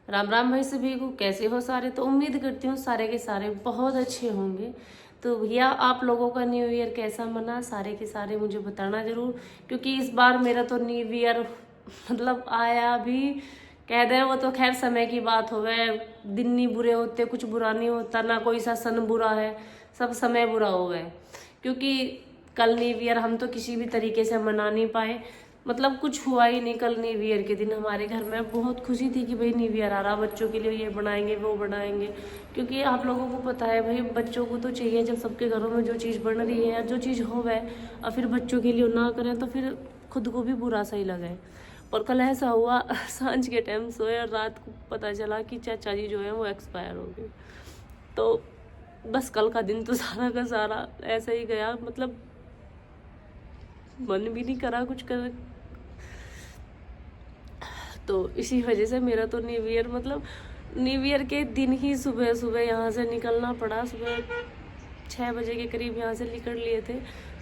राम राम भाई सभी को, कैसे हो सारे। तो उम्मीद करती हूँ सारे के सारे बहुत अच्छे होंगे। तो भैया आप लोगों का न्यू ईयर कैसा मना, सारे के सारे मुझे बताना जरूर, क्योंकि इस बार मेरा तो न्यू ईयर मतलब आया भी कह दें वो तो खैर समय की बात हो गए। दिन नहीं बुरे होते, कुछ बुरा नहीं होता, ना कोई सा सन बुरा है, सब समय बुरा हो गए। क्योंकि कल न्यू ईयर हम तो किसी भी तरीके से मना नहीं पाए, मतलब कुछ हुआ ही नहीं। कल न्यू ईयर के दिन हमारे घर में बहुत खुशी थी कि भाई न्यू ईयर आ रहा, बच्चों के लिए ये बनाएंगे वो बनाएंगे। क्योंकि आप लोगों को पता है भाई, बच्चों को तो चाहिए, जब सबके घरों में जो चीज़ बन रही है या जो चीज़ हो गए और फिर बच्चों के लिए ना करें तो फिर खुद को भी बुरा सा ही लगे। और कल ऐसा हुआ सांझ के टाइम सोए और रात को पता चला कि चाचा जी जो है वो एक्सपायर हो गए। तो बस कल का दिन तो सारा का सारा ऐसा ही गया, मतलब मन भी नहीं करा कुछ कर। तो इसी वजह से मेरा तो न्यू ईयर, मतलब न्यू ईयर के दिन ही सुबह सुबह यहाँ से निकलना पड़ा। सुबह 6 बजे के करीब यहाँ से निकल लिए थे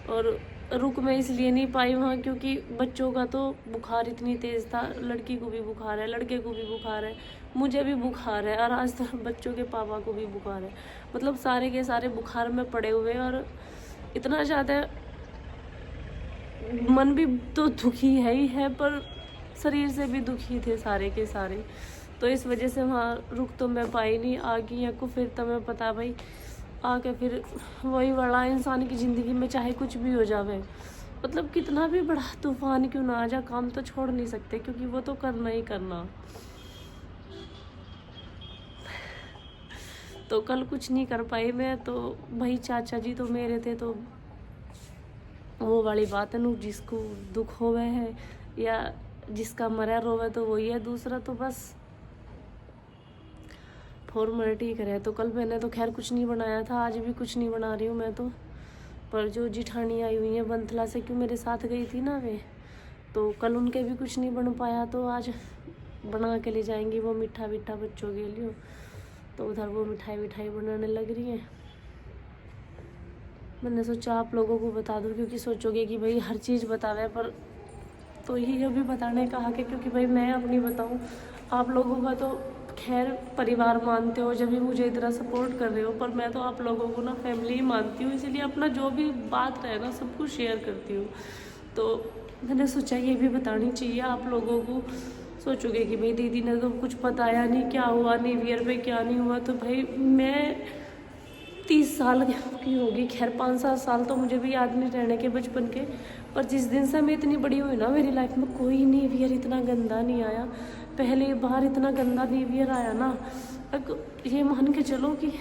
और रुक मैं इसलिए नहीं पाई वहाँ, क्योंकि बच्चों का तो बुखार इतनी तेज़ था। लड़की को भी बुखार है, लड़के को भी बुखार है, मुझे भी बुखार है और आज तो बच्चों के पापा को भी बुखार है। मतलब सारे के सारे बुखार में पड़े हुए और इतना ज़्यादा मन भी तो दुखी है ही है, पर शरीर से भी दुखी थे सारे के सारे। तो इस वजह से वहाँ रुक तो मैं पाई नहीं, आ गई या को फिर तुम्हें पता भाई आके फिर वही बड़ा इंसान की ज़िंदगी में चाहे कुछ भी हो जावे, मतलब कितना भी बड़ा तूफान क्यों ना आ जा, काम तो छोड़ नहीं सकते क्योंकि वो तो करना ही करना। तो कल कुछ नहीं कर पाई मैं, तो भाई चाचा जी तो मेरे थे, तो वो वाली बात है ना, जिसको दुख हो गए है या जिसका मरा रोवे तो वही है, दूसरा तो बस फॉर्मेलिटी करे। तो कल मैंने तो खैर कुछ नहीं बनाया था, आज भी कुछ नहीं बना रही हूँ मैं तो। पर जो जिठानी आई हुई है बंथला से, क्यों मेरे साथ गई थी ना वे, तो कल उनके भी कुछ नहीं बन पाया, तो आज बना के ले जाएंगी वो मीठा मीठा बच्चों के लिए। तो उधर वो मिठाई बनाने लग रही है। मैंने सोचा आप लोगों को बता दूं, क्योंकि सोचोगे कि भाई हर चीज़ बतावे, पर तो ये भी बताने का हक है, क्योंकि भाई मैं अपनी बताऊं, आप लोगों का तो खैर परिवार मानते हो जब भी मुझे इतना सपोर्ट कर रहे हो, पर मैं तो आप लोगों को ना फैमिली ही मानती हूँ, इसीलिए अपना जो भी बात रहे ना सब कुछ शेयर करती हूँ। तो मैंने सोचा ये भी बतानी चाहिए आप लोगों को। सोचोगे कि भाई दीदी ने तो कुछ बताया नहीं, क्या हुआ न्यू ईयर पे क्या नहीं हुआ। तो भाई मैं 30 साल की होगी, खैर 5-7 साल तो मुझे भी याद नहीं रहने के बचपन के, पर जिस दिन से मैं इतनी बड़ी हुई ना मेरी लाइफ में कोई न्यू ईयर इतना गंदा नहीं आया। पहली बार इतना गंदा न्यू ईयर आया ना, ये मान के चलो कि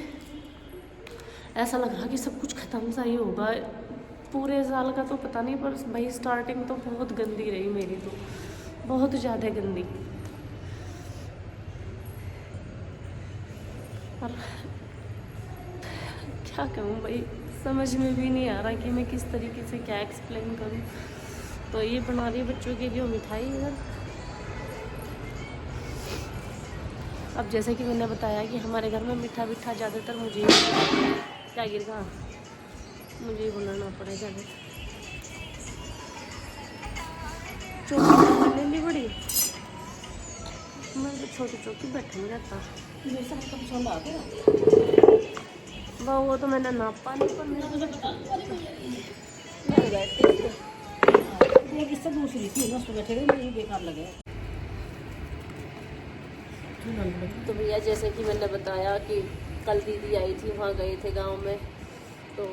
ऐसा लग रहा कि सब कुछ ख़त्म सा ही होगा। पूरे साल का तो पता नहीं, पर भाई स्टार्टिंग तो बहुत गंदी रही मेरी, तो बहुत ज़्यादा गंदी। और क्या कहूँ भाई, समझ में भी नहीं आ रहा कि मैं किस तरीके से क्या एक्सप्लेन करूँ। तो ये बना रही बच्चों के लिए मिठाई इधर। अब जैसे कि मैंने बताया कि हमारे घर में मीठा मीठा ज़्यादातर मुझे क्या गिर गया, मुझे ही बनाना पड़ेगा। चौकी ले ली बड़ी, मैं तो छोटी चौकी बैठा नहीं रहता। वो तो मैंने नापा नहीं, पर मेरे इससे दूसरी थी ना, उसमें बैठे रहे, मुझे बेकार लगे। तो भैया जैसे कि मैंने बताया कि कल दीदी आई थी, वहाँ गए थे गांव में, तो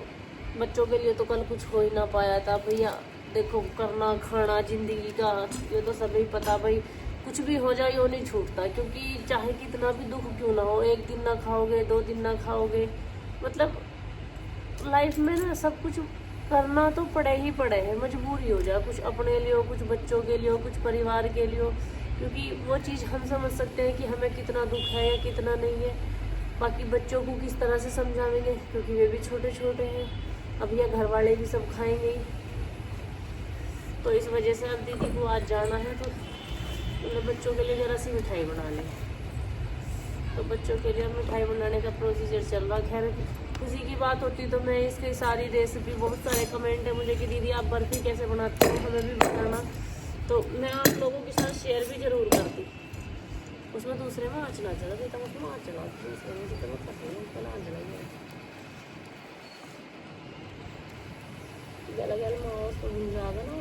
बच्चों के लिए तो कल कुछ हो ही ना पाया था। भैया देखो, करना खाना जिंदगी का ये तो सभी पता, भाई कुछ भी हो जाए वो नहीं छूटता, क्योंकि चाहे कितना भी दुख क्यों ना हो, एक दिन ना खाओगे 2 दिन ना खाओगे, मतलब लाइफ में ना सब कुछ करना तो पड़े ही पड़े है, मजबूरी हो जाए, कुछ अपने लिए हो, कुछ बच्चों के लिए हो, कुछ परिवार के लिए हो, क्योंकि वो चीज़ हम समझ सकते हैं कि हमें कितना दुख है या कितना नहीं है। बाकी बच्चों को किस तरह से समझाएंगे, क्योंकि वे भी छोटे छोटे हैं, अब यह घर वाले भी सब खाएंगे ही। तो इस वजह से अब दीदी को आज जाना है, तो उन्हें बच्चों के लिए ज़रा सी मिठाई बना ली। तो बच्चों के लिए मिठाई बनाने का प्रोसीजर चल रहा। खैर खुशी की बात होती तो मैं इसकी सारी रेसिपी, बहुत सारे कमेंट है मुझे कि दीदी आप बर्फ़ी कैसे बनाते हो, हमें भी बताना, तो मैं आप लोगों के साथ शेयर भी ज़रूर करती। उसमें दूसरे में आँच ना चला देता, उसमें आँच चला दूसरे में जितना कर रही हूँ पहले आँच चलाई गला गल माँ उसको भूल जाएगा ना।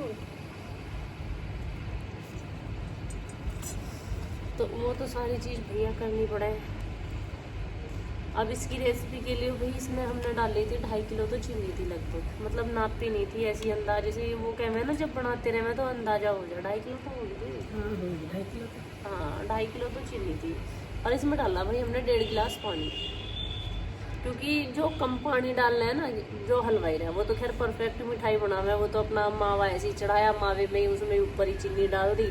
तो वो तो सारी चीज़ भैया करनी पड़े। अब इसकी रेसिपी के लिए भाई इसमें हमने डाली थी 2.5 किलो तो चीनी थी लगभग, मतलब नापी नहीं थी, ऐसी अंदाजे से वो कहते हैं ना जब बनाते रहे तो अंदाजा हो जाए। 2.5 किलो तो होगी थी, हाँ 2.5 किलो हाँ 2.5 किलो तो चीनी थी। और इसमें डाला भाई हमने 1.5 गिलास पानी, क्योंकि जो कम पानी डालना है ना, जो हलवाई रहा वो तो खैर परफेक्ट मिठाई बना हुआ है, वो तो अपना मावा ऐसे ही चढ़ाया, मावे में ही उसमें ऊपर ही चीनी डाल दी,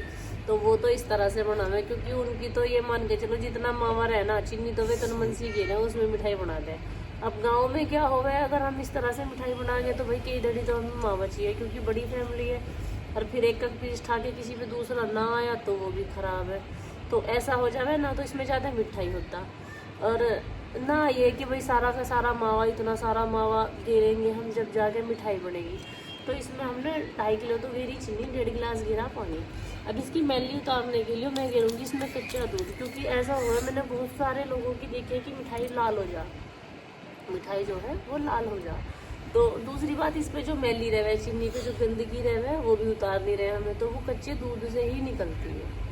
तो वो तो इस तरह से बना हुआ है। क्योंकि उनकी तो ये मान के चलो जितना मावा रहे ना, चीनी तो वे तनमनसी की है उसमें मिठाई बना दे। अब गांव में क्या हो गया, अगर हम इस तरह से मिठाई बनाएंगे तो भाई कई दड़ी तो हमें मावा चाहिए, क्योंकि बड़ी फैमिली है, और फिर एक पीस खा के किसी पे दूसरा ना आया तो वो भी खराब है। तो ऐसा हो जाए ना तो इसमें ज़्यादा मिठाई होता, और ना ये कि भाई सारा का सारा मावा, इतना सारा मावा गिरेंगे हम जब जाके मिठाई बनेगी। तो इसमें हमने 2.5 किलो तो गिरी चीनी, 1.5 गिलास गिरा पानी। अब इसकी मैली उतारने के लिए मैं गिरूँगी इसमें कच्चा दूध, क्योंकि ऐसा हुआ मैंने बहुत सारे लोगों की देखी है कि मिठाई लाल हो जा, मिठाई जो है वो लाल हो जा। तो दूसरी बात, इस पे जो मैली रहे, चीनी पे जो गंदगी रहे वो भी उतारनी रहे हमें, तो वो कच्चे दूध से ही निकलती है।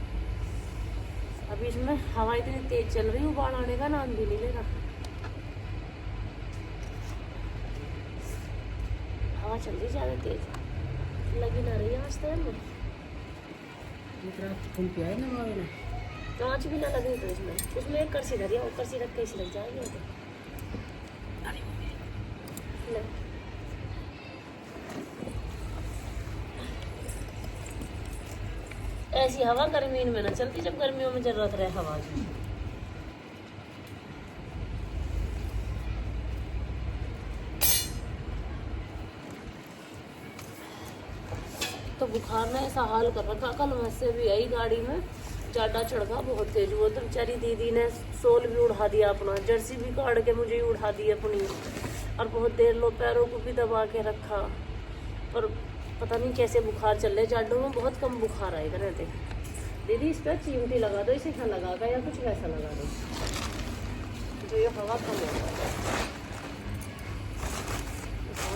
अभी इसमें हवा इतनी तेज चल रही है, उबाल आने का नाम भी नहीं ले रहा। हवा चल रही ज़्यादा तेज, लगी ना रही आज तक में फूल पिया है ना मावे ने, कांच भी ना लगे तो इसमें, उसमें एक करसी धरी है, करसी रख के इसे लग जाएगी तो ऐसी हवा गर्मी में ना चलती, जब गर्मियों में जरूरत रहे हवा की। तो बुखार ने ऐसा हाल कर रखा, कल मुझसे भी आई गाड़ी में, चाटा चढ़ा बहुत तेज। वो तो बेचारी दीदी ने सोल भी उड़ा दिया अपना, जर्सी भी काट के मुझे उड़ा दी अपनी, और बहुत देर लो पैरों को भी दबा के रखा। पर पता नहीं कैसे बुखार चल रहे, जाडों में बहुत कम बुखार आएगा रहते। दीदी इस पर चिमटी लगा दो, इसे क्या लगा का या कुछ वैसा लगा दो जो ये हवा कम होगा।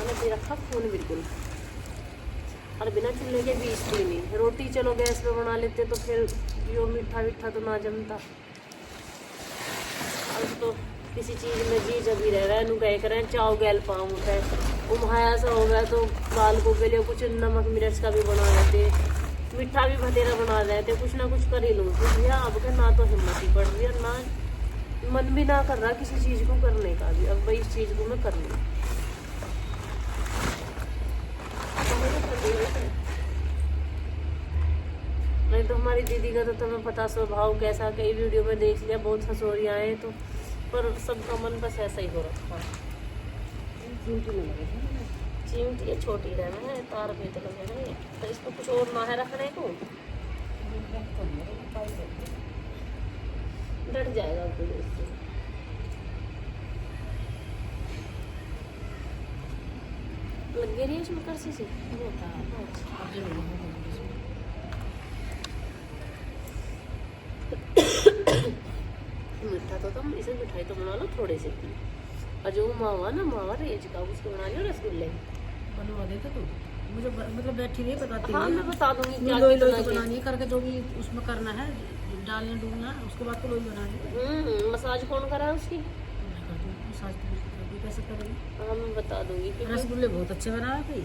ने भी रखा खून बिल्कुल, और बिना चूल्हे के बीच भी नहीं। रोटी चलो गैस पे बना लेते तो फिर यो मीठा मीठा तो ना जमता। अब तो किसी चीज़ में जी जब ही रह रहा है, नु कह करें चाव गैल पाऊँ है उमाया सा हो गया, तो बालकों के लिए कुछ नमक मिर्च का भी बना लेते, मीठा भी भतेरा बना लेते, कुछ ना कुछ कर ही लूँ। तो भैया अब का ना तो हिम्मत ही पड़ रही है, ना मन भी ना कर रहा किसी चीज़ को करने का भी। अब भाई इस चीज़ को मैं कर लूँ, नहीं तो हमारी दीदी का तो तुम्हें पता स्वभाव कैसा, कई वीडियो में देख लिया, बहुत हंसोरियाँ हैं। तो पर सबका मन बस ऐसा ही हो रखा। चिमटी ये छोटी रहना है, तार भी तो लगे हैं, तो इसको कुछ और ना है रखने को, डट जाएगा फिर इससे। लग गई रही है इसमें करसी से, मीठा तो तुम इसे मिठाई तो बना लो थोड़े से की, और जो मावा ना मावा रेज का उसको बना लो रसगुल्ले बनवा देते तो मुझे मतलब बैठी नहीं बताती। हाँ मैं बता दूंगी क्या लोई लोई तो बनानी है करके, जो भी उसमें करना है डालने डूबना, उसके बाद तो लोई बनानी। मसाज कौन करा है उसकी, मसाज कैसे करेंगे? हाँ मैं बता दूंगी। रसगुल्ले बहुत अच्छे बनाए थे,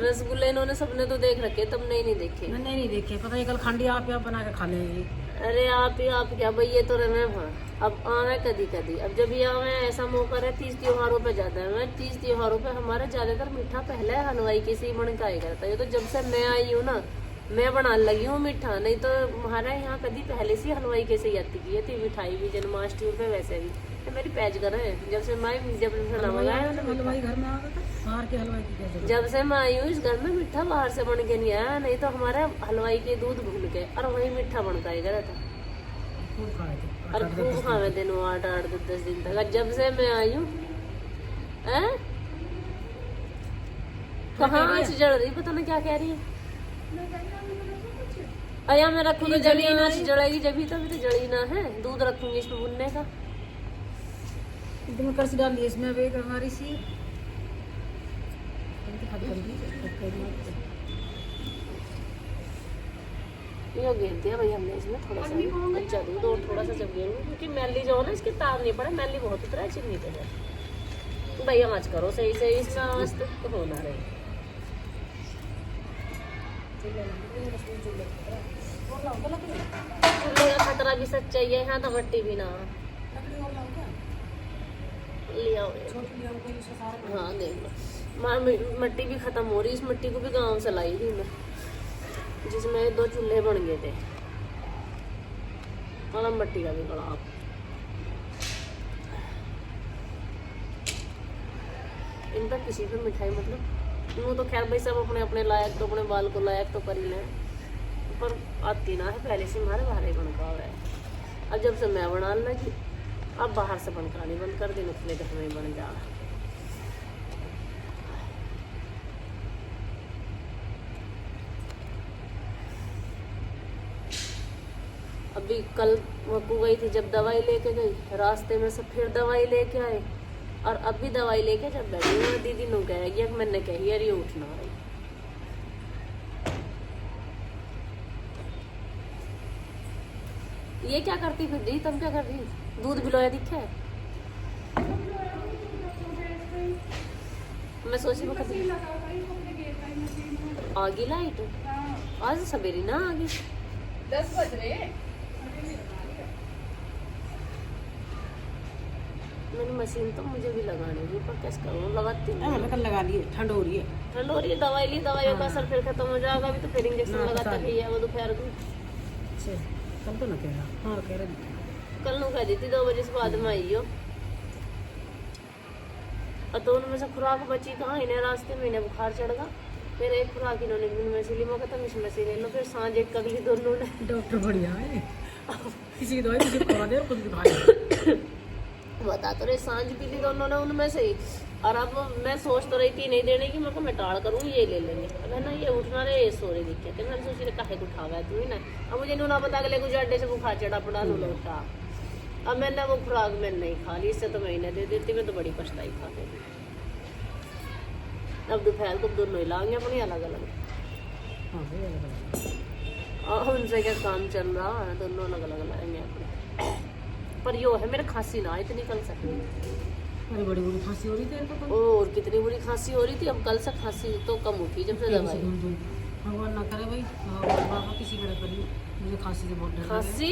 रसगुल्ले इन्होंने सबने तो देख रखे, तुमने नहीं देखे। मैंने नहीं देखे, पता नहीं कल खांडी आप बना के खा लेंगे। अरे आप ही आप क्या भाई, ये तो रहे हाँ अब आवे कभी कभी, अब जब ये आवे ऐसा मौका रहे 30 त्योहारों पे जाता है। मैं 30 त्योहारों पे हमारे ज्यादातर मीठा पहले हलवाई के से ही बनका ही करता है। ये तो जब से मैं आई हूँ ना मैं बनाने लगी हूँ मीठा, नहीं तो हमारे यहाँ कभी पहले से हलवाई के से ही आती की थी मिठाई भी, जन्माष्टमी पे वैसे भी। तो मेरी पैज कर है जब से मैं मंगाया हलवाई घर में आ गया था, बाहर के हलवाई की क्या, जब से मैं आई हूँ इस घर में मीठा बाहर से बन के नहीं आया, नहीं तो हमारे हलवाई के दूध भून के और वही मीठा बनका ही करा था। और खूब खावे दिन 8-10 दिन तक। जब से मैं आई हूँ कहाँ से जड़ रही, पता ना क्या कह रही है। अया मैं रखूँ तो जली ना, जलेगी जभी तो, अभी तो जली ना है। दूध रखूंगी इसमें भुनने का। एकदम करसी डाल दी इसमें, वे हमारी सी ये घेर दिया भाई हमने इसमें थोड़ा सा कच्चा दूध और थोड़ा सा जब घेरूंगी, क्योंकि मैली जो है ना इसके तार नहीं पड़े, मैली बहुत उतरा है चिन्नी पे है। तो भैया आँच करो सही सही, इसमें आँच तो होना रहे। चूल्हे का खतरा भी सच चाहिए, यहाँ तो मट्टी भी ना लिया। हाँ देख लो, मट्टी भी खत्म हो रही। इस मिट्टी को भी गांव से लाई थी मैं, जिसमें 2 चूल्हे बन गए थे। और अब मट्टी का भी बड़ा आप इन पर किसी पे मिठाई मतलब यूँ तो खैर भाई सब अपने अपने लायक, तो अपने बाल को लायक तो कर ही लें, पर आती ना है पहले से हमारे बाहर ही बनका हुआ है। अब जब से मैं बनाने लगी, अब बाहर से बनकानी बंद कर दी, नुकले घर में बन जा रहा। अभी कल मक्कू गई थी, जब दवाई लेके गई, रास्ते में से फिर दवाई लेके आए, और अब भी दवाई लेके जब बैठी हुई दीदी नु कहेगी, मैंने कही यार ये उठना है। ये क्या करती फिर दी, तुम क्या कर रही? दूध बिलोया दिखे है? मैं सोची वो कभी आगी लाइट आज सवेरी ना आगी 10 बज रहे। मैंने मशीन तो मुझे भी लगानी थी, पर कैसे करूँ, लगाती नहीं। कल लगा लिए, ठंड हो रही है। ठंड हो रही है, दवाई ली, दवाइयों का असर फिर खत्म हो जाएगा। अभी तो फिर इंजेक्शन लगाता है वो दोपहर को। कल तो ना कह रहा, हाँ कह रहा कल नु कह दी थी 2 बजे से बाद में आई हो। और तो उनमें से खुराक बची कहाँ, इन्हें रास्ते में इन्हें बुखार चढ़ गया। फिर एक खुराक इन्होंने में से ली, मैं कहता इसमें से ले लो, फिर सांझ एक कगली दोनों ने। डॉक्टर बढ़िया है, किसी की दवाई किसी को खवा दे और खुद भी खा ले। बता तो रहे, सांझ पी ली दोनों ने उनमें से ही। और अब मैं सोच तो रही थी नहीं देने की, मैं को मैं टाड़ करूँगी, ये ले लेंगे। अब है ना ये उठना रहे, ये सो रही दिक्कत है। मैंने सोची काहे को उठा गया तू ही ना। अब मुझे नूना पता अगले कुछ अड्डे से बुखार चढ़ा पड़ा नो उठा। अब मैंने वो खुराक मैंने नहीं खा ली, इससे तो मैं इन्हें दे देती, मैं तो बड़ी पछताई खा के। अब दोपहर को दोनों ही लाएंगे अपनी अलग अलग। और उनसे क्या काम चल रहा है, दोनों अलग अलग लाएंगे अपने। पर यो है मेरे खांसी ना इतनी कल से, अरे बड़ी बुरी खांसी हो रही थी इनको। और कितनी बुरी खांसी हो रही थी। अब कल से खांसी तो कम उठी जब से दवाई। भगवान ना करे भाई, बाबा किसी बड़े करिए, मुझे खांसी से बहुत डर लगा। खांसी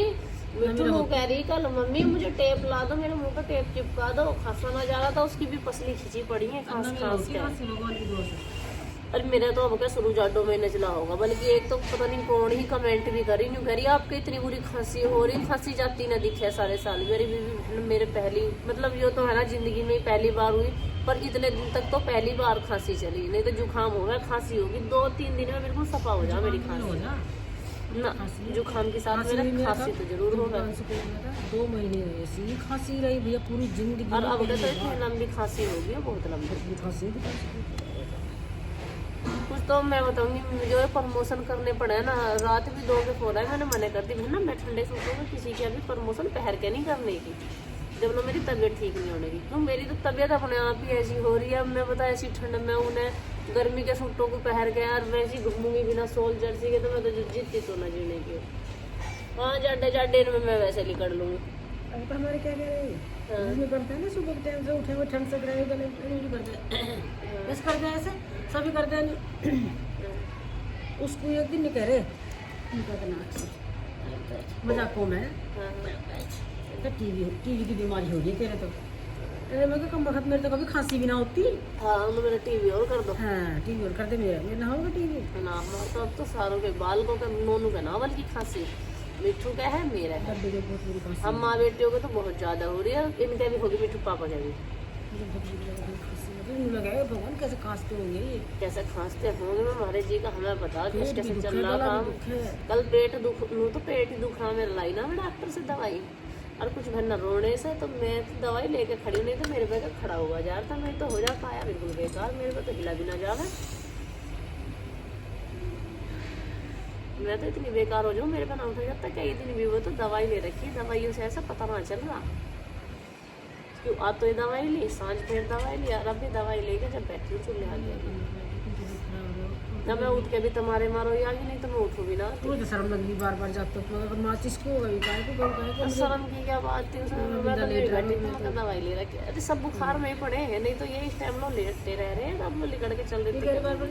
मिट्टू नु कह रही कल, मम्मी मुझे टेप ला दो, मेरे मुंह पे टेप चिपका दो, खांसा ना जा रहा था। उसकी भी पसली खिंची पड़ी है खांस खांस के। भगवान की दुआ से। अरे मेरा तो अब क्या शुरू जाडो में नचला होगा। बल्कि एक तो पता नहीं कौन ही कमेंट भी करी, न्यू करी आपके इतनी बुरी खांसी हो रही, खांसी जाती ना दिखे सारे साल। मेरी बीवी मेरे पहली मतलब ये तो है ना जिंदगी में पहली बार हुई, पर इतने दिन तक तो पहली बार खांसी चली। नहीं तो जुकाम हो गया, खांसी होगी 2-3 दिन में बिल्कुल सफा हो जा मेरी खांसी ना। जुकाम के साथ मेरा खांसी तो जरूर होगा। 2 महीने ऐसी खांसी रही भैया पूरी जिंदगी। और अब तो इतनी लंबी खांसी होगी, बहुत लंबी खांसी। कुछ तो मैं बताऊंगी, जो है प्रमोशन करने पड़े ना। रात भी 2 के हो रहा है, मैंने मना कर दी ना, मैं ठंडे सूटों में किसी की अभी प्रमोशन पहन के नहीं करने की, जब ना मेरी तबीयत ठीक नहीं होने की। क्यों मेरी तो तबीयत अपने आप ही ऐसी हो रही है। अब मैं बता ऐसी ठंड में उन्हें गर्मी के सूटों को पहन के यार मैं ऐसी घूमूंगी बिना सोल जर्सी के, तो मैं तो जीती तो ना जीने की। हाँ जाडे में मैं वैसे ही कर लूँगी। अब हमारे क्या कह रहे हैं, इसमें करते हैं ना सुबह के टाइम से उठे हुए ठंड से गए गले करते हैं, बस करते हैं ऐसे सभी करते हैं। उसको एक दिन नहीं कह रहे मजाकों में टीवी की बीमारी हो गई कह रहे। तो अरे मैं कम वक्त मेरे तो कभी खांसी भी ना होती। हाँ मेरा टीवी और कर दो। हाँ टीवी और कर दे, मेरा ना होगा टीवी ना। तो अब तो सारों के बाल को नोनू का ना बल्कि खांसी, मिट्टू का है मेरा है। हम माँ बेटियों को तो बहुत ज्यादा हो रही है, इनके भी होगी, मिट्टू पापा के भी। भगवान कैसे खांसते होंगे ये, कैसे खांसते होंगे हमारे जी का हमें पता कैसे चल रहा काम। कल पेट दुख तो पेट ही दुखा मेरा लाई ना मैं डॉक्टर से दवाई, और कुछ भरना रोने से तो मैं तो दवाई लेके खड़ी, नहीं तो मेरे पे खड़ा हुआ जा रहा था। मैं तो हो जा पाया बिल्कुल बेकार, मेरे पे तो हिला भी ना जावे। मैं तो इतनी बेकार हो जाऊँ, मेरे पे ना उठा जाता कई दिन भी। वो तो दवाई ले रखी, दवाइयों से ऐसा पता ना चल रहा क्यों। आज तो ये दवाई ली, सांझ फिर दवाई ली, और अब भी दवाई लेके जब बैठी हूँ चूल्हे आगे। ना मैं उठ के भी तुम्हारे मारो ही आगे, नहीं तो मैं उठू भी ना। तू तो शर्म लगी बार बार जाते हो, मगर माचिस को गई काय को शर्म की क्या बात थी उसमें। मैं तो नहीं बैठी थी, मैं तो दवाई ले रखी। अरे सब बुखार में ही पड़े हैं, नहीं तो ये इस टाइम लोग लेटते रह रहे हैं, अब लोग लिकड़ के चल देते हैं। बार बार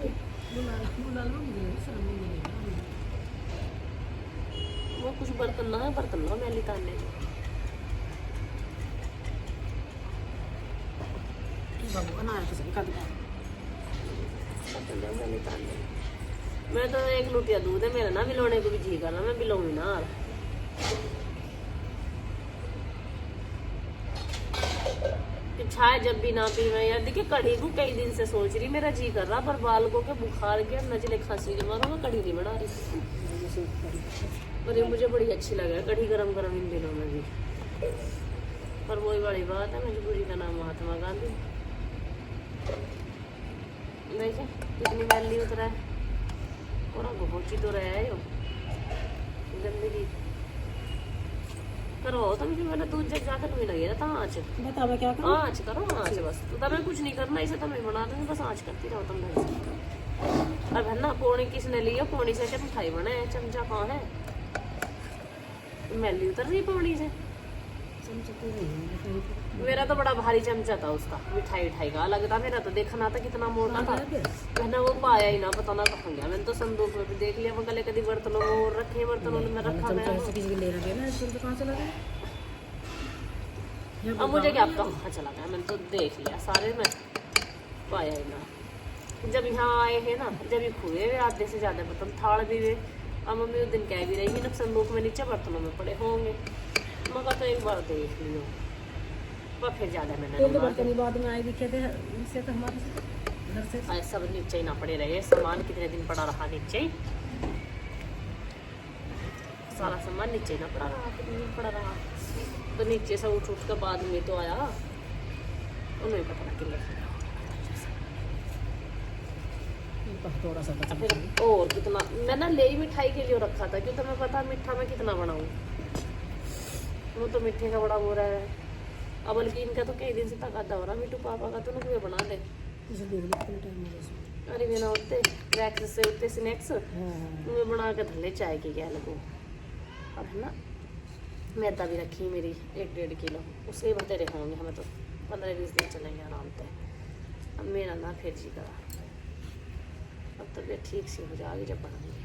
बुला लो मुझे शर्म नहीं वो कुछ बर्तन ना है, बर्तन लो मैली ताने बाबू का ना किसी का मैं तो एक लुटिया दूध है मेरा ना बिलोने को भी जी करना, मैं बिलोंगी ना। चाय जब भी ना पी मैं यार, देखिए कढ़ी को कई दिन से सोच रही, मेरा जी कर रहा, पर बालकों के बुखार के नजले खांसी के मारो मैं कढ़ी नहीं बना रही। और ये मुझे बड़ी अच्छी लगे कढ़ी गरम गरम इन दिनों में भी। पर वही बड़ी बात है, मजबूरी का नाम महात्मा गांधी। देखिए कितनी वैली उतरा है, पूरा पहुंची तो रहा है यो गंदगी करो। तो मुझे मैंने दूध जग जाकर नहीं लगे था आँच। बता मैं क्या करूं? आँच करो आँच बस, तो तुम्हें कुछ नहीं करना, इसे तुम्हें बना दूंगी, बस आँच करती रहो तुम ढंग से। अब है ना पौनी किसने ली है, पौनी से मिठाई बने है, चमचा कहाँ है, मैली उतर रही पौनी से। मेरा तो बड़ा भारी चमचा था उसका, मिठाई उठाई का अलग था, मेरा तो देखना था कितना मोटा था। मैंने वो पाया ही ना, पता ना कहाँ गया। मैंने तो संदूक में भी देख लिया, मैं कल कभी बर्तनों में और रखे, बर्तनों में रखा मैं। अब मुझे क्या पता कहाँ चला गया, मैंने तो देख लिया सारे में, पाया ही ना। जब यहाँ आए हैं ना, जब ये खुए हुए आधे से ज्यादा बर्तन थाड़ भी हुए। अब मम्मी उस दिन कह भी रही ना संदूक में नीचे बर्तनों में पड़े होंगे, मगर तो एक बार देख लियो, पर फिर ज्यादा मैंने बर्तन बाद में आए दिखे थे इससे तो हमारे से सब नीचे ही ना पड़े रहे। सामान कितने दिन पड़ा रहा नीचे ही, सारा सामान नीचे ही ना पड़ा रहा, कितने दिन पड़ा रहा। तो नीचे से उठ उठ कर बाद में तो आया, उन्हें पता किले थोड़ा सा फिर और कितना मैं ना ले मिठाई के लिए रखा था, क्योंकि तुम्हें पता मीठा मैं कितना बनाऊँ। वो तो मीठे का बड़ा हो रहा है, अब बल्कि इनका तो कई दिन से तकादा हो रहा मिट्टू पापा का, तो ना बना दे। अरे बिना उठते ब्रेकफास्ट से उठते स्नैक्स मैं बना के धले चाय की क्या लगू। अब है ना मैदा भी रखी मेरी 1-1.5 किलो, उसके बतेरे होंगे हमें तो 15-20 दिन चलेंगे आराम से। अब मेरा ना फिर जी करा, अब तबीयत ठीक से हो जाएगी जब बनाएंगे।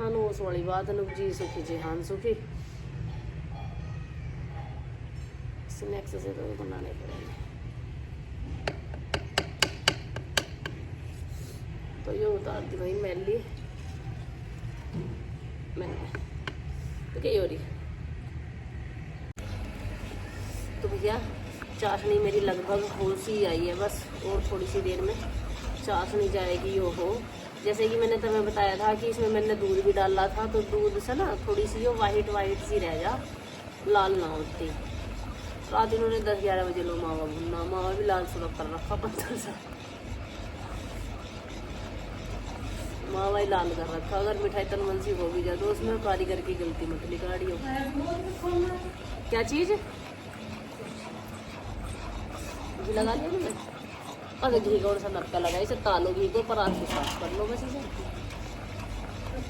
आनोस वाली बात है, जी सुखी जी हान सुखी। स्नैक्स से तो बनाने पड़ेंगे। तो ये उतार दी भाई मैली, मैंने तो क्या हो रही। तो भैया चाशनी मेरी लगभग हो सी आई है, बस और थोड़ी सी देर में चाशनी जाएगी। यो हो जैसे कि मैंने तुम्हें बताया था कि इसमें मैंने दूध भी डाला था, तो दूध से ना थोड़ी सी वो वाइट सी रह जा, लाल ना होती। रात इन्होंने 10-11 बजे लो मावा भुनना, मावा भी लाल सुलग कर रखा पत्थर सा, मावा ही लाल कर रखा। अगर मिठाई तनमनसी हो भी जाए तो उसमें कारीगर की गलती मत निकालियो। क्या चीज़ घी लगा लिया मैंने, अरे घी का और सा नक्का लगा, इसे तालो घी को परात के साफ कर लो बस। इसे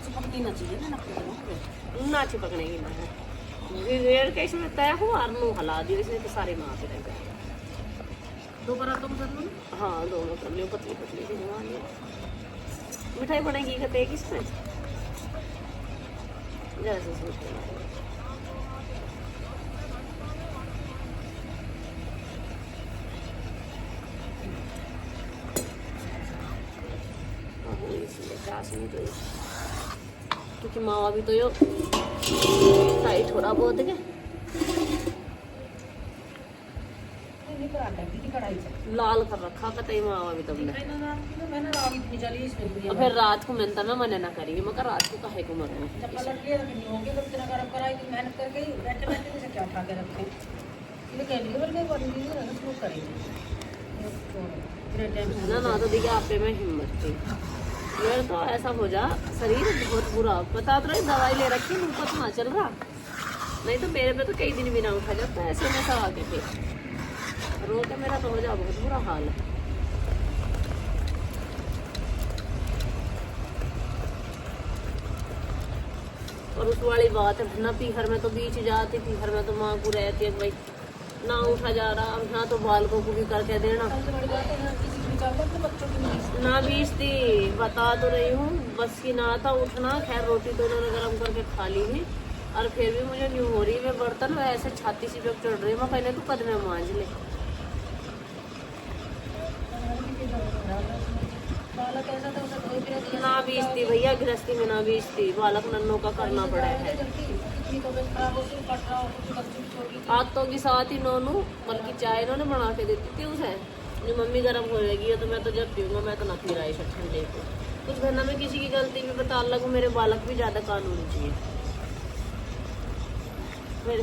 चिपकना चाहिए ना, ना चिपकने की ना है, रेड़ के इसमें तय हो और मुँह हला दियो, इसमें तो सारे माँ पे रह गए। 2 परातों में कर लो ना। हाँ दोनों कर लियो, पतली पतली सी बना लियो। मिठाई बनेगी कहते हैं किसमें जैसे सोच लेना। चाशनी तो क्योंकि मावा भी तो यो टाइट हो रहा बहुत के लाल कर रखा कतई मावा भी तुमने। और फिर रात को मैंने मैं मना ना करी, मगर रात को काहे को मरे ना ना, तो देखिए आप पे में हिम्मत थी। मेरा तो ऐसा हो जा शरीर बहुत बुरा, बता तो रही दवाई ले रखी मुझ को तो ना चल रहा, नहीं तो मेरे पे तो कई दिन भी ना उठा जाता ऐसे में सब आके फिर रो के मेरा तो हो जा बहुत बुरा हाल है। और उस वाली बात है ना, पीहर में तो बीच जाती, पीहर में तो माँ को रहती है भाई ना उठा जा रहा, अब यहाँ तो बालकों को भी करके देना ना बीचती, बता तो रही हूँ बस की ना था उठना। खैर रोटी तो उन्होंने गर्म करके खा ली है और फिर भी मुझे न्यू हो रही है बर्तन ऐसे छाती सी पे चढ़ रही है, मैं पहले तो कद में मांझ ले। ना बीचती भैया, गृहस्थी में ना बीचती, बालक नन्नों का करना पड़ा है। हाथों के साथ ही नोनू बल्कि चाय इन्होंने बना के देती थी उसे, जो मम्मी गर्म हो जाएगी तो मैं तो जब पीऊंगा, मैं तो ना पी रहा है ठंडे को। कुछ घरना में किसी की गलती भी बता लगू, मेरे बालक भी ज्यादा कानूनी चाहिए। फिर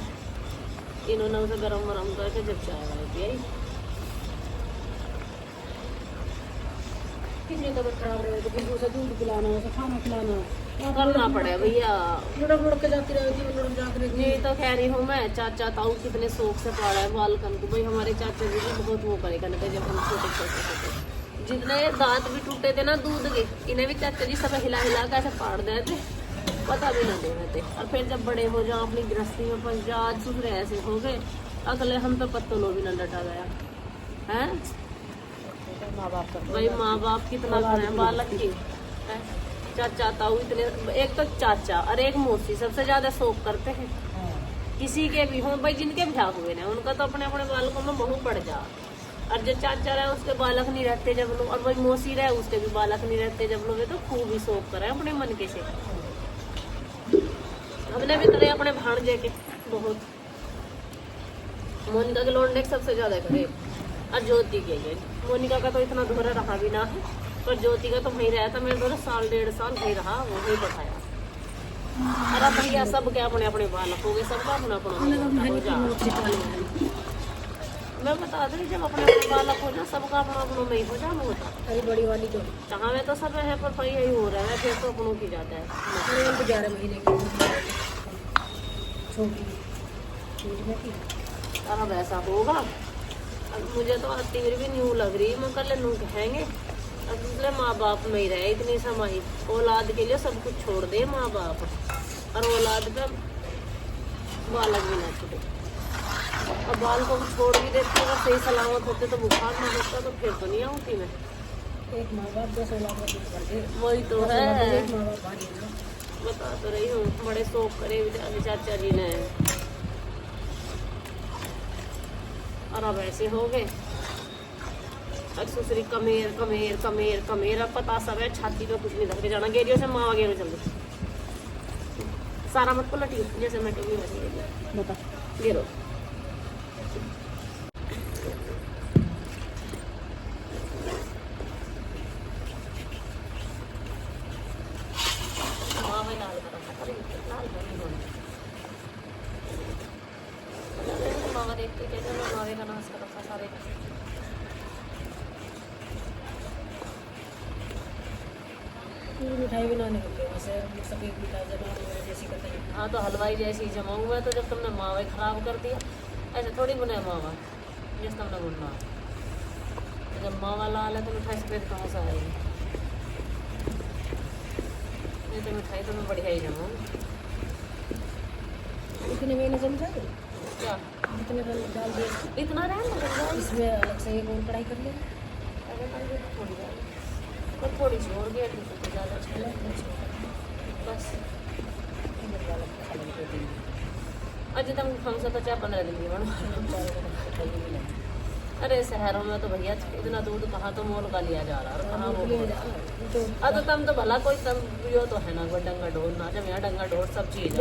इन्होंने उसे गरम वरम करके जब चाय वाई पियाई। कितनी तबीयत खराब रहे तो फिर उसे दूध पिलाना, उसे खाना खिलाना करना पड़े भैया, लुढ़क लुढ़क के जाती रहती है, लुढ़क जाकर यही तो कह रही हूँ मैं। चाचा ताऊ कितने शौक से पाला है बालकन को भाई, हमारे चाचा जी भी बहुत वो करे करने थे जब हम छोटे छोटे, जितने दांत भी टूटे थे ना दूध के, इन्हें भी चाचा जी सब हिला हिला के ऐसे फाड़ दे थे, पता भी ना दे रहे थे। और फिर जब बड़े हो जाओ अपनी गृहस्थी में फंस जाओ, आज सुधरे ऐसे हो गए, अगले हम तो पत्तों लो भी ना डटा गया है। माँ बाप का भाई माँ बाप कितना है बालक की है? चाचा ताऊ इतने, एक तो चाचा और एक मौसी सबसे ज्यादा शौक करते हैं, किसी के भी हो भाई, जिनके ब्याह हुए ना उनका तो अपने अपने बालकों में बहुत बढ़ जा। और जो चाचा रहे उसके बालक नहीं रहते जब लोग, और वही मौसी रहे उसके भी बालक नहीं रहते जब लोग, तो खूब ही शौक करे अपने मन के से। हमने भी करे अपने भाणजे के बहुत, मोनिका के लौंडे सबसे ज्यादा करे, और ज्योति के लिए। मोनिका का तो इतना धोरा रहा भी ना है, पर ज्योति का तो वही रहा था, मेरे 2 साल 1.5 साल वही रहा, वो वही बताया। अरे भैया सब के अपने अपने बालक हो गए, सबका अपना अपना हो जा। मैं बता दूँ जब अपने अपने बालक हो जा, सबका अपना अपनों में ही हो जा होता। अरे बड़ी वाली तो जहाँ में तो सब है, पर भाई यही हो रहा है, फिर तो अपनों की जाता है। 11 महीने की छोटी पेट में थी। अब ऐसा होगा, अब मुझे तो तीर भी न्यू लग रही, मैं कल नू कहेंगे अब दूसरे माँ बाप में ही रहे इतनी समाई, औलाद के लिए सब कुछ छोड़ दे माँ बाप, और औलाद पे बालक भी ना छूटे। अब बाल को छोड़ भी देते, अगर सही सलामत होते तो बुखार ना होता तो फिर तो नहीं आऊँगी मैं। एक माँ बाप 10 औलाद का कुछ कर दे, वही तो है, एक माँ बाप भारी है ना। बता तो रही हूँ, बड़े शौक करे बेचारे चाचा जी ने, और अब ऐसे हो गए। ससुरी कमेर कमेर कमेर कमेर, अब पता सब है, छाती पे कुछ नहीं धर के जाना, गेरियो से माँ गेरो जल्दी सारा मत को लटी जैसे मैं टूंगी वैसे बता गेरो। मावा देखते कहते हैं मावे का नाश कर रखा सारे का। मिठाई भी ना निकलती है, वैसे सफेद मिठाई जमा हुआ जैसी करते हैं। हाँ तो हलवाई जैसे ही जमा हुआ है, तो जब तुमने मावा खराब कर दिया, ऐसे थोड़ी बने मावा जिस तुमने बुनना, तो जब मावा लाल है तो मिठाई सफेद कहाँ से आएगी? नहीं तो मिठाई तो मैं बढ़िया ही जमाऊँ। इतने महीने जम जाए, क्या इतने डाल दिए इतना रहना लग जाए, इसमें अलग से एक और कढ़ाई कर ले। अगर कर दे तो थोड़ी ज़्यादा, तो थोड़ी सी और गया तो ज़्यादा अच्छा लगता बस। अजय तक हमसे तो 4-15 दिन की बना। अरे शहरों में तो भैया इतना दूध कहाँ तो मोल का लिया जा रहा है, कहाँ वो अब तम तो भला कोई तम यो तो है ना, कोई डंगा ढोल ना, जब यहाँ डंगा ढोल सब चीज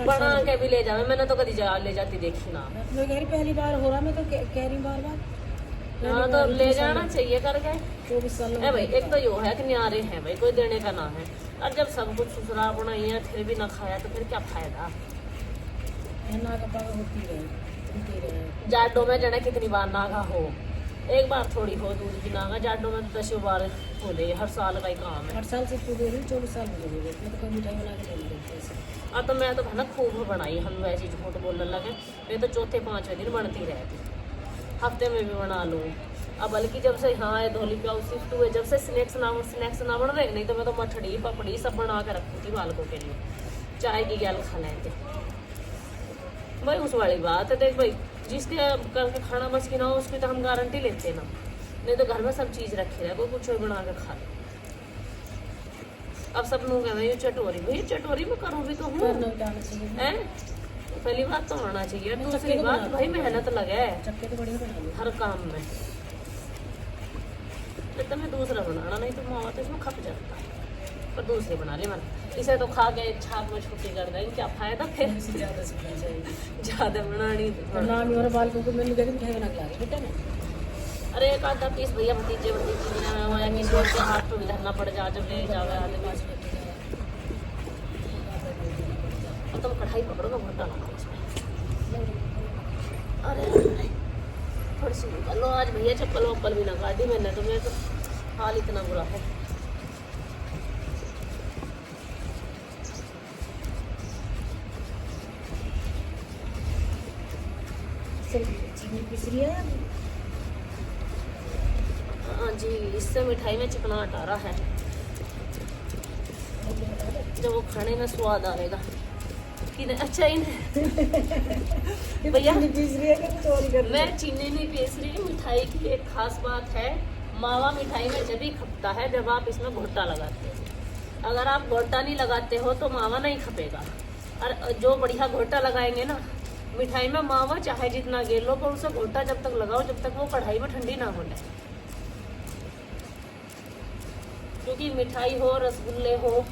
बना के भी ले जावे, मैंने तो कभी ले जाती देखी ना। पहली बार हो रहा, मैं तो कह रही बार बार। हाँ तो ले जाना चाहिए करके। 24 साल है भाई, एक तो यो है कि न्यारे हैं भाई, कोई देने का ना है, और जब सब कुछ ससुराल बनाई है फिर भी ना खाया तो फिर क्या फायदा? नागा पागा होती रहे जाडो में जने कितनी बार नागा हो, एक बार थोड़ी हो दूध भी ना जाडो में तो 10 बार हो ले, हर साल का ही काम है। 8 साल से पूरे 24 साल हो गए, मैं तो कोई मिठाई बना के नहीं देती ऐसे। अब तो मैं तो है ना खूब बनाई, हम वैसे झूठ बोलने लगे। मैं तो चौथे पाँचवें दिन बनती रहती, हफ्ते में भी बना लूँ। अब बल्कि जब से यहाँ है धोली पे शिफ्ट हुए, जब से स्नैक्स ना बन रहे, नहीं तो मैं तो मठड़ी पपड़ी सब बना के रखती थी बालकों के लिए, चाय की गैल खा लेते भाई। उस वाली बात है, देख भाई जिसके करके खाना बस की ना हो उसकी तो हम गारंटी लेते ना, नहीं तो घर में सब चीज़ रखी रहे, कोई कुछ भी बना के खा ले। अब सब लोग कहते हैं ये चटोरी, भाई चटोरी में करूँ भी तो हूँ करना भी आना चाहिए है। पहली बात तो आना चाहिए, मैं दूसरी चक्के तो बात बनाती भाई हूँ। मेहनत लगे चक्के तो बढ़िया बना ली। हर काम में। तो मैं दूसरा बनाना, नहीं तो मावा तो इसमें खप जाता है, पर दूसरी बना ली मैंने। इसे तो खा के छाप में छुट्टी कर देंगे, क्या फायदा फिर इससे ज़्यादा सीखना चाहिए। ज़्यादा बनानी तो नाम और बालकों को मैंने कहती मिठाई बना के ला रही बेटा ना। अरे एक आधा पीस भैया भतीजे भतीजे या किसी और के हाथ पे भी धरना पड़ जा, जब ले जावे आधे पास में। और तुम कढ़ाई पकड़ो तो घोटा लगा उसमें। अरे थोड़ी सी निकालो आज भैया, चप्पल वप्पल भी ना काटी मैंने, तो मेरे तो हाल इतना बुरा है। चीनी पिस रही है। हाँ जी, इससे मिठाई में चिकनाहट आ रहा है, जब वो खाने में स्वाद आएगा कि नहीं। अच्छा भैया चीनी पिस रही है कि कुछ और ही कर रही है? मैं चीनी नहीं पीस रही। मिठाई की एक खास बात है, मावा मिठाई में जब ही खपता है जब आप इसमें घोटा लगाते हो। अगर आप घोटा नहीं लगाते हो तो मावा नहीं खपेगा। और जो बढ़िया घोटा लगाएंगे ना मिठाई में, मावा चाहे जितना गेल लो, पर उसे घोटा जब तक लगाओ जब तक वो कढ़ाई में ठंडी ना हो जाए। क्योंकि मिठाई हो, रसगुल्ले हो,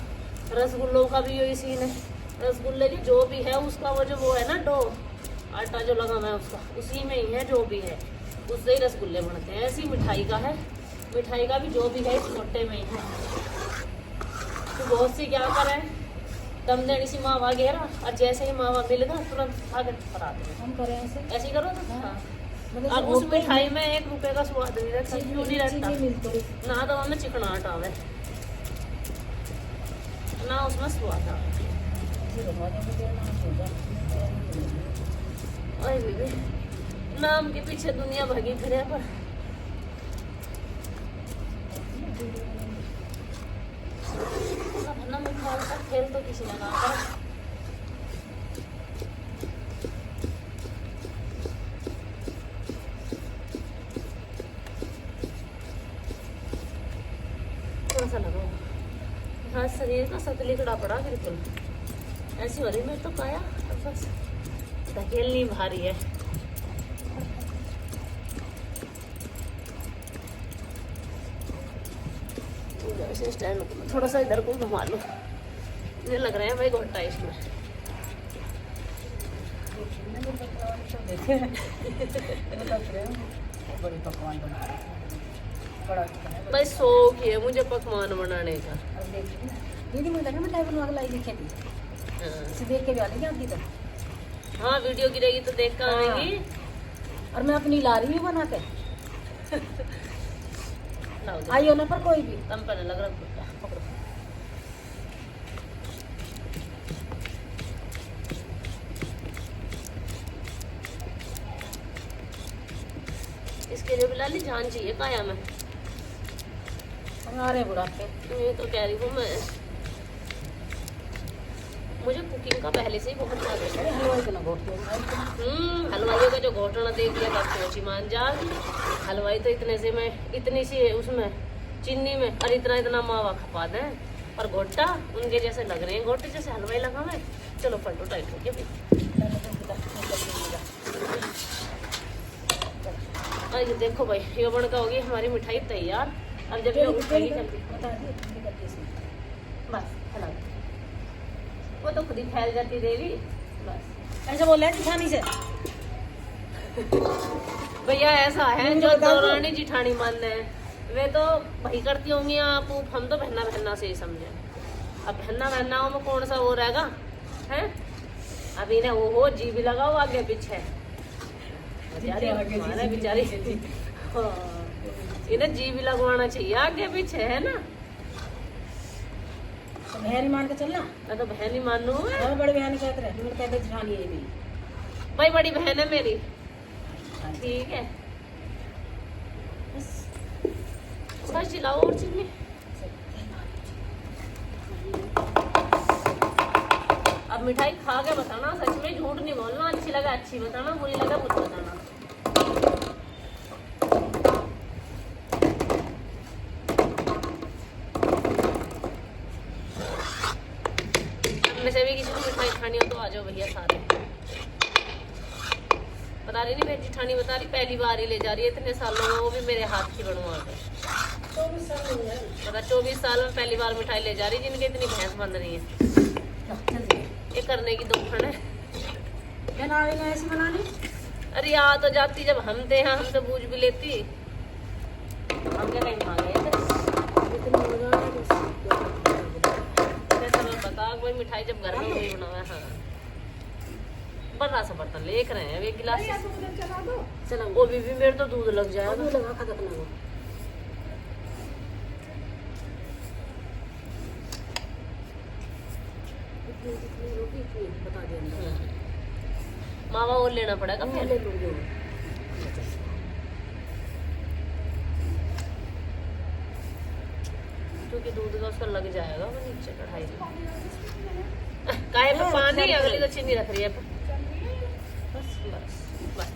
रसगुल्लों का भी यही सीन है। रसगुल्ले की जो भी है उसका वो है ना डो, आटा जो लगा हुआ है उसका, उसी में ही है जो भी है, उससे ही रसगुल्ले बनते हैं। ऐसी मिठाई का है, मिठाई का भी जो भी है इस घोटे में ही है। तो बहुत सी क्या करें, दम देनी सी मावा घेरा, और जैसे ही मावा मिल गया तुरंत खा के फरा दे। हम करें ऐसे। ऐसे ही करो ना। हाँ। हाँ। मतलब और जो उस घोटे में मिठाई में 1 रुपए का स्वाद नहीं रहता, क्यों नहीं रहता चीनी मिलती ना, तो हमें चिकनाहट आवे ना उसमें स्वाद आवे। ओए बीबी, नाम के पीछे दुनिया भगी फिरे, पर अब ना मिठाई का खेल तो किसी ने ना करा। थोड़ा सा लगाओ, हाँ शरीर का सतलिकड़ा पड़ा बिल्कुल, ऐसी हो रही मैं तो काया, अब बस धकेलनी भारी है। ऐसे स्टैंड थोड़ा सा इधर को घुमा लो, मुझे लग रहा है भाई घोटा इसमें। बड़ी पकवान बना रही है। बड़ा भाई शौक ही है मुझे पकवान बनाने का। दीदी मुझे लगा मिठाई बनवा के लाई दिखे थी, हाँ। इसे देख के भी आ रही आपकी तरफ। हाँ वीडियो गिरेगी तो देख कर आएंगी। और मैं अपनी ला रही हूँ बना के, लाओ दे। आई हो ना पर कोई भी। तम पर लग रहा है पकड़ो। इसके लिए बिलाली जान चाहिए काया में, आ रहे बुढ़ापे। ये तो कह रही हूँ मैं, मुझे कुकिंग का पहले से ही बहुत ज्यादा शौक है। हलवाई को ना घोट लो। हलवाइयों का जो घोटना देख लिया तब सोची मान जा, हलवाई तो इतने से मैं इतनी सी उसमें चीनी में और इतना इतना मावा खपा दें, और घोटा उनके जैसे लग रहे हैं, घोटे जैसे हलवाई लगा मैं। चलो पलटो टाइट हो गया। ये देखो भाई, ये बनका होगी हमारी मिठाई तैयार। अब जब ये उठेगी जल्दी बस हला, वो तो खुद ही फैल जाती देवी। बस ऐसे बोल रहे हैं जिठानी से। भैया ऐसा है जो दौरानी जिठानी मान है, वे तो भाई करती होंगी आप, हम तो बहना बहना से ही समझे। अब बहना बहनाओं में कौन सा वो रहेगा है। अब इन्हें वो हो जी भी लगाओ आगे पीछे, बेचारी इन्हें जी भी लगवाना चाहिए आगे पीछे, है ना? तो बहन मान के चलना। मैं तो बहन ही मानू है। और बड़ी बहन कहते रहे, मैं कहते जेठानी है मेरी। भाई बड़ी बहन है मेरी, ठीक है। बस चिल्लाओ और चिल्ली। अब मिठाई खा के बताना, सच में झूठ नहीं बोलना। अच्छी लगा अच्छी बताना, बुरी लगा बुरी बताना। वैसे भी किसी को मिठाई खानी हो तो आ जाओ भैया सारे। बता रही नहीं मेरी जिठानी, बता रही पहली बार ही ले जा रही है इतने सालों में, वो भी मेरे हाथ की बनवा कर। 24 साल हो गए। पता 24 साल में पहली बार मिठाई ले जा रही, जिनकी इतनी भैंस बन रही है। ये करने की दो खड़ है। क्या ना आएगा ऐसी बनानी? अरे आ तो जाती जब हम थे, यहाँ हमसे बूझ भी लेती। हम क्या कहीं खा गए थे? बता कोई मिठाई जब घर में वही बनावा है। हाँ बड़ा सा बर्तन लेकर रहे हैं, एक गिलास चला दो। चलो वो भी मेरे तो दूध लग जाएगा। लगा खतक ना हो। बता दे मावा और लेना पड़ेगा मैं फिर। ले लूंगी। क्योंकि दूध का उसका लग जाएगा वो नीचे कढ़ाई में। काहे पे पानी अगली तो चीनी रख रही है। बस बस बस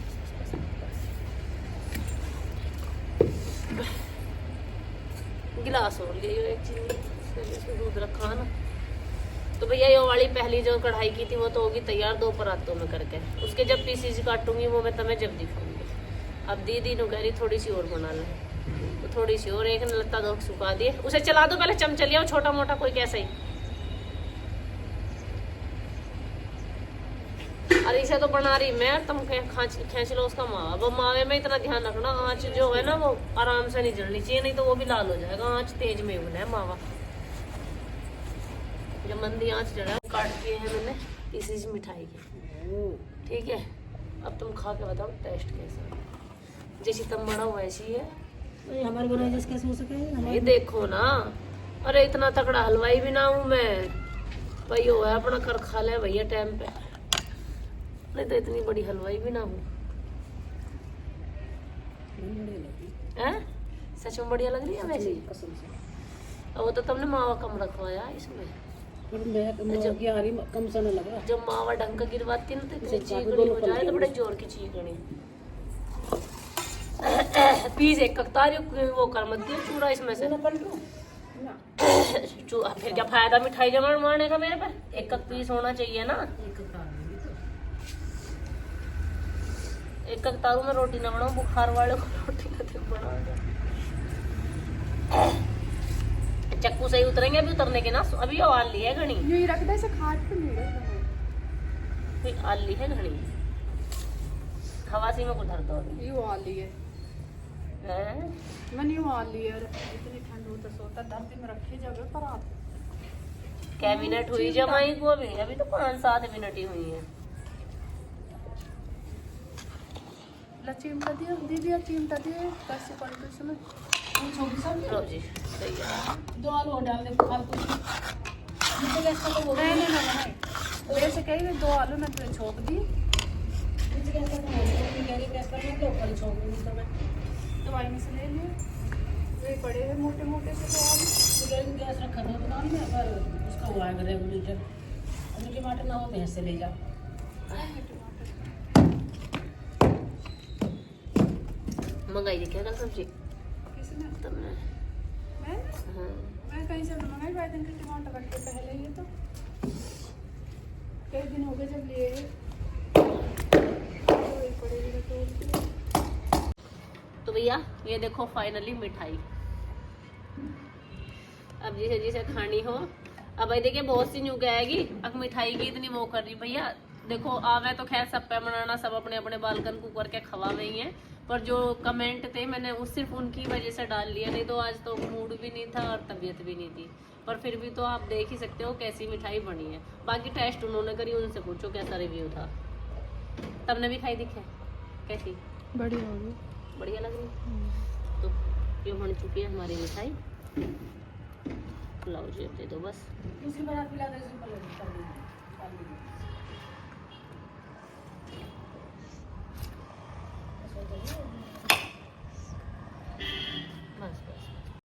गिलास और ले एक चीनी, इसमें दूध रखा ना। तो भैया ये वाली पहली जो कढ़ाई की थी वो तो होगी तैयार 2 परातों में करके। उसके जब पीसीज काटूंगी वो मैं तुम्हें जब दिखाऊंगी। अब दीदी नु कह रही थोड़ी सी और बना ले, तो थोड़ी सी और। एक ने लत्ता दो सुखा दिए, उसे चला दो पहले चमचा लिया छोटा मोटा कोई कैसा ही। अरे इसे तो बना रही मैं, तुम खींच लो उसका मावा। वो मावे में इतना ध्यान रखना, आँच जो है ना वो आराम से नहीं जलनी चाहिए, नहीं तो वो भी लाल हो जाएगा। आँच तेज में होना है मावा। जब मंदी आँच चढ़ा काट दिए हैं मैंने इसी मिठाई के, ठीक है। अब तुम खा के बताओ टेस्ट कैसा है। जैसी तुम बनाओ वैसी है। नहीं हमारे बनाए जैसे कैसे हो सके? ये देखो ना, अरे इतना तकड़ा हलवाई भी ना हूँ मैं भाई। हो है अपना कर खा ले भैया टाइम पे, नहीं तो इतनी बड़ी हलवाई भी ना हूँ। सच में बढ़िया लग रही है वैसे। अब वो तो तुमने मावा कम रखवाया इसमें। कम समय लगा। जब मावा ढंग का गिरवाती ना तो इतनी चीकनी हो जाए तो बड़े जोर की चीकनी। पीस एक ककतारी वो कर मत दियो चूड़ा इसमें से। फिर क्या फायदा मिठाई जमा मारने का मेरे पे? एक पीस होना चाहिए ना। एक ककतारू में रोटी ना बनाओ, बुखार वाले को रोटी ना बनाओ। चक्कू से ही उतरेंगे, अभी उतरने के ना। अभी ये आल ली है घनी, यही रख दे, इसे खाट पे नहीं रखना है। आल ली है घनी, खवासी में को धर दो अभी। यू आली है, हैं? मैंने यू आली है। इतनी ठंड हो तो सोता धरती में रखी जगह पर आते। क्या मिनट हुई जमाई को? अभी तो 5-7 मिनट ही हुई है। चिमटा दिया दीदी, चिमटा दिए कैसे पलटू इसमें। लो जी सही है। 2 आलू और डाल दे फालतू। मुझे गैस का तो बोल नहीं नहीं वैसे कही मैं 2 आलू मैं तो छोक दी। मुझे गैस का तो बोल कह रही गैस पर मैं ऊपर छोड़ दूंगी तो मैं दवाई में से ले लिए, वे पड़े हैं मोटे मोटे से 2 आलू। मुझे गैस रखा था दुकान में, अगर उसका हुआ है रेगुलेटर। अभी टमाटर ना हो भैंस से ले जा। मंगाई क्या कल सब्जी किसने? तुमने? मैं हाँ मैं कहीं से मंगाई 2 दिन के टमाटर रख के पहले। ये तो कई दिन हो गए जब लिए तो भैया ये देखो फाइनली मिठाई। अब जिसे जिसे खानी हो, अब भाई देखिए बहुत सी न्यू कहेगी अब मिठाई की इतनी वो कर रही। भैया देखो आवे तो खैर सब पे बनाना, सब अपने अपने बालकन को करके खवा रही हैं, पर जो कमेंट थे मैंने उस सिर्फ उनकी वजह से डाल लिया, नहीं तो आज तो मूड भी नहीं था और तबीयत भी नहीं थी। पर फिर भी तो आप देख ही सकते हो कैसी मिठाई बनी है। बाकी टेस्ट उन्होंने करी, उनसे पूछो कैसा रिव्यू था। तुमने भी खाई दिखे कैसी? बढ़िया होगी। बढ़िया लग रही। तो ये बन चुकी है हमारी मिठाई। लाओ जी दे दो बस। दूसरी बार पिला दे,